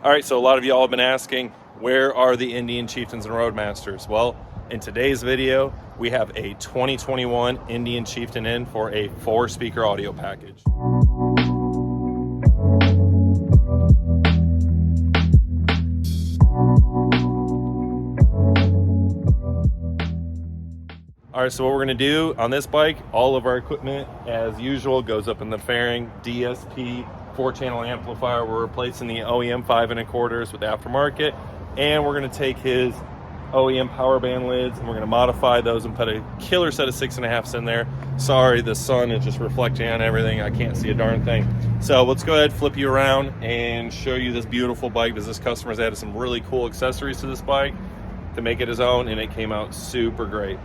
All right, so a lot of y'all have been asking, where are the Indian Chieftains and Roadmasters? Well, in today's video, we have a 2021 Indian Chieftain in for a 4-speaker audio package. All right, so what we're gonna do on this bike, all of our equipment, as usual, goes up in the fairing. DSP 4-channel amplifier. We're replacing the OEM 5 1/4s with aftermarket, and we're gonna take his OEM Powerband lids and we're gonna modify those and put a killer set of 6.5s in there. Sorry, the sun is just reflecting on everything. I can't see a darn thing. So let's go ahead, flip you around and show you this beautiful bike, because this customer's added some really cool accessories to this bike to make it his own, and it came out super great.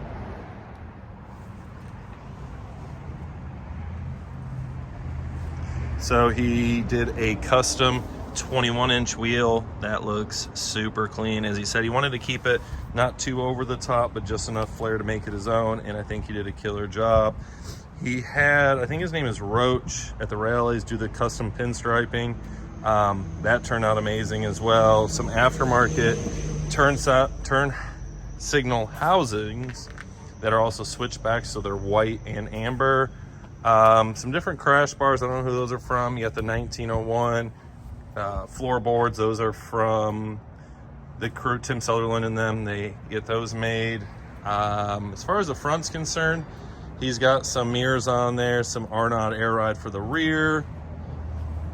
So he did a custom 21-inch wheel that looks super clean. As he said, he wanted to keep it not too over the top, but just enough flair to make it his own, and I think he did a killer job. He had, I think his name is Roach at the railies, do the custom pinstriping. That turned out amazing as well. Some aftermarket turn signal housings that are also switchbacks, so they're white and amber. Some different crash bars. I don't know who those are from. You got the 1901 floorboards. Those are from the crew, Tim Sutherland and them. They get those made. As far as the front's concerned, he's got some mirrors on there, some Arnaud air ride for the rear.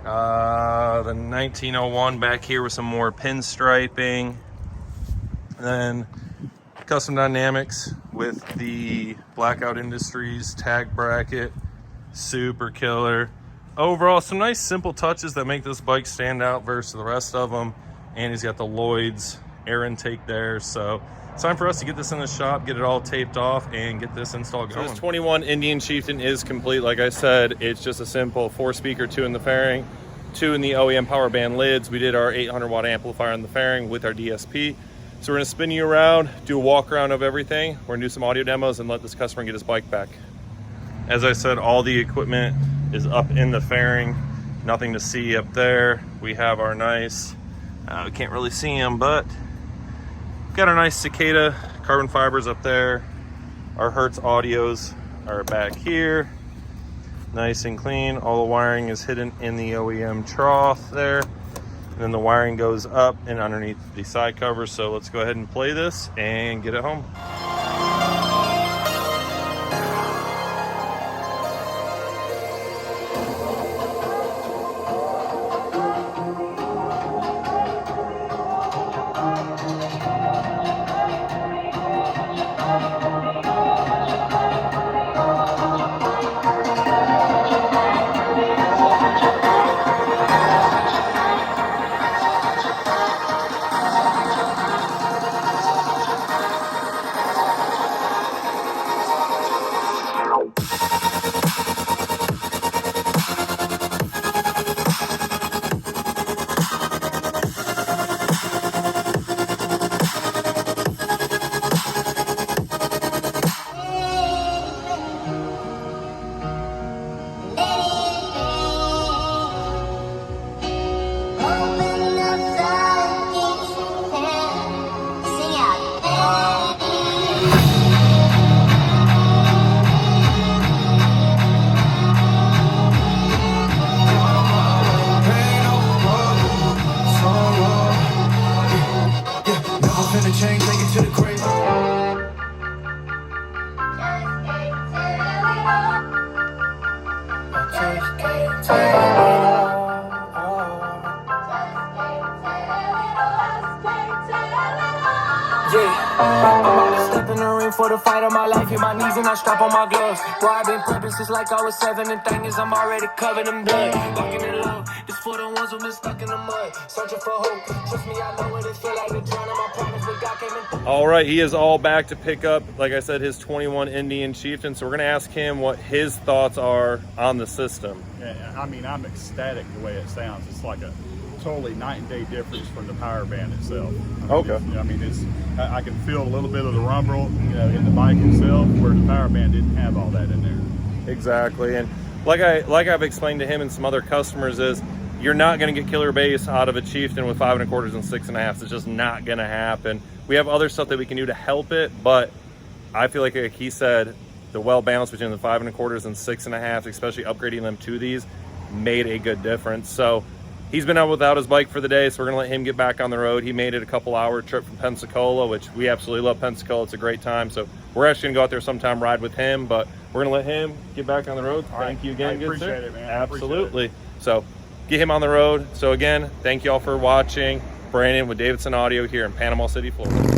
The 1901 back here with some more pinstriping. And then custom dynamics with the Blackout Industries tag bracket. Super killer. Overall, some nice simple touches that make this bike stand out versus the rest of them. And he's got the Lloyd's air intake there. So it's time for us to get this in the shop, get it all taped off, and get this install going. So this 21 Indian Chieftain is complete. Like I said, it's just a simple 4-speaker, 2 in the fairing, 2 in the OEM Powerband lids. We did our 800-watt amplifier on the fairing with our DSP. So we're gonna spin you around, do a walk around of everything. We're gonna do some audio demos and let this customer get his bike back. As I said, all the equipment is up in the fairing. Nothing to see up there. We have our nice, we can't really see them, but we've got our nice Cicada carbon fibers up there. Our Hertz audios are back here. Nice and clean. All the wiring is hidden in the OEM trough there. And then the wiring goes up and underneath the side cover. So let's go ahead and play this and get it home. For the fight of my life, hit my knees and I strap on my gloves. Boy, I've been prepping since like I was 7, and thing is I'm already covered in blood. Walking in love, this for the ones who been stuck in the mud, searching for hope. Trust me, I know what it feel like to drown in my promise, but God came in. All right, he is all back to pick up, like I said, his 21 Indian Chieftain. So we're gonna ask him what his thoughts are on the system. Yeah, I mean, I'm ecstatic the way it sounds. It's like a totally night and day difference from the Powerband itself. I mean, I can feel a little bit of the rumble, in the bike itself, where the Powerband didn't have all that in there. Exactly, and like I've explained to him and some other customers is you're not going to get killer bass out of a Chieftain with 5 1/4 and 6 1/2. It's just not going to happen. We have other stuff that we can do to help it, but I feel like he said, the well balance between the 5 1/4 and 6 1/2, especially upgrading them to these, made a good difference. So he's been out without his bike for the day, so we're gonna let him get back on the road. He made it a couple-hour trip from Pensacola, which we absolutely love Pensacola. It's a great time. So we're actually gonna go out there sometime, ride with him, but we're gonna let him get back on the road. Thank you again, good sir. Appreciate it, man. Absolutely. So get him on the road. So again, thank you all for watching. Brandon with Davidson Audio here in Panama City, Florida.